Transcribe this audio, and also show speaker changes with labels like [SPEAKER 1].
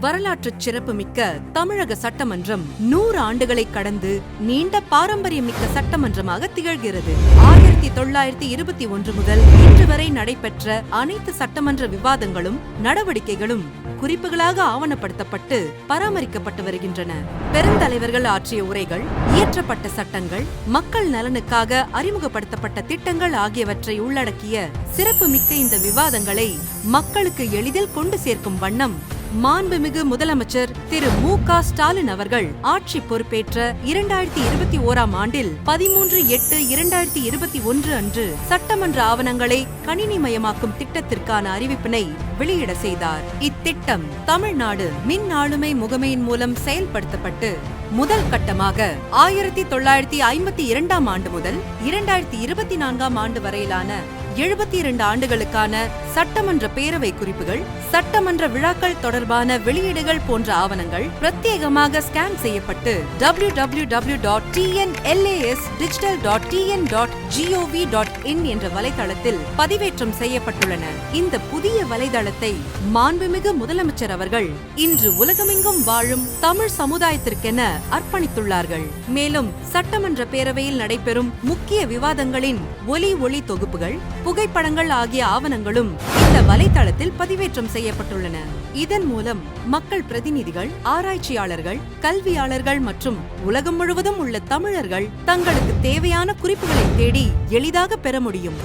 [SPEAKER 1] வரலாற்று சிறப்புமிக்க தமிழக சட்டமன்றம் 100 ஆண்டுகளை கடந்து நீண்ட பாரம்பரியமிக்க சட்டமன்றமாக திகழ்கிறது. 1921 முதல் இன்று வரை நடைபெற்ற அனைத்து சட்டமன்ற விவாதங்களும் நடவடிக்கைகளும் குறிப்புகளாக ஆவணப்படுத்தப்பட்டு பராமரிக்கப்பட்டு வருகின்றன. பெருந்தலைவர்கள் ஆற்றிய உரைகள், இயற்றப்பட்ட சட்டங்கள், மக்கள் நலனுக்காக அறிமுகப்படுத்தப்பட்ட திட்டங்கள் ஆகியவற்றை உள்ளடக்கிய சிறப்புமிக்க இந்த விவாதங்களை மக்களுக்கு எளிதில் கொண்டு சேர்க்கும் வண்ணம் மாண்புமிகு முதலமைச்சர் திரு மு.க. ஸ்டாலின் அவர்கள் ஆட்சி பொறுப்பேற்ற 2021ஆம் ஆண்டில் 13/8/2021 அன்று சட்டமன்ற ஆவணங்களை கணினிமயமாக்கும் திட்டத்திற்கான அறிவிப்பினை வெளியிட செய்தார். இத்திட்டம் தமிழ்நாடு மின் ஆளுமை முகமையின் மூலம் செயல்படுத்தப்பட்டு முதல் கட்டமாக 1952ஆம் ஆண்டு முதல் 2024ஆம் ஆண்டு வரையிலான 72 ஆண்டுகளுக்கான சட்டமன்ற பேரவை குறிப்புகள், சட்டமன்ற விழாக்கள் தொடர்பான வெளியீடுகள் போன்ற ஆவணங்கள் பிரத்யேகமாக ஸ்கேன் செய்யப்பட்டு www.tnlasdigital.tn.gov.in என்ற வலைதளத்தில் பதிவேற்றம் செய்யப்பட்டுள்ளன. இந்த புதிய வலைதளத்தை மாண்புமிகு முதலமைச்சர் அவர்கள் இன்று உலகமெங்கும் வாழும் தமிழ் சமுதாயத்திற்கென அர்ப்பணித்துள்ளார்கள். மேலும் சட்டமன்ற பேரவையில் நடைபெறும் முக்கிய விவாதங்களின் ஒலி தொகுப்புகள், புகைப்படங்கள் ஆகிய ஆவணங்களும் இந்த வலைதளத்தில் பதிவேற்றம் செய்யப்பட்டுள்ளன. இதன் மூலம் மக்கள் பிரதிநிதிகள், ஆராய்ச்சியாளர்கள், கல்வியாளர்கள் மற்றும் உலகம் முழுவதும் உள்ள தமிழர்கள் தங்களுக்கு தேவையான குறிப்புகளை தேடி எளிதாக பெற முடியும்.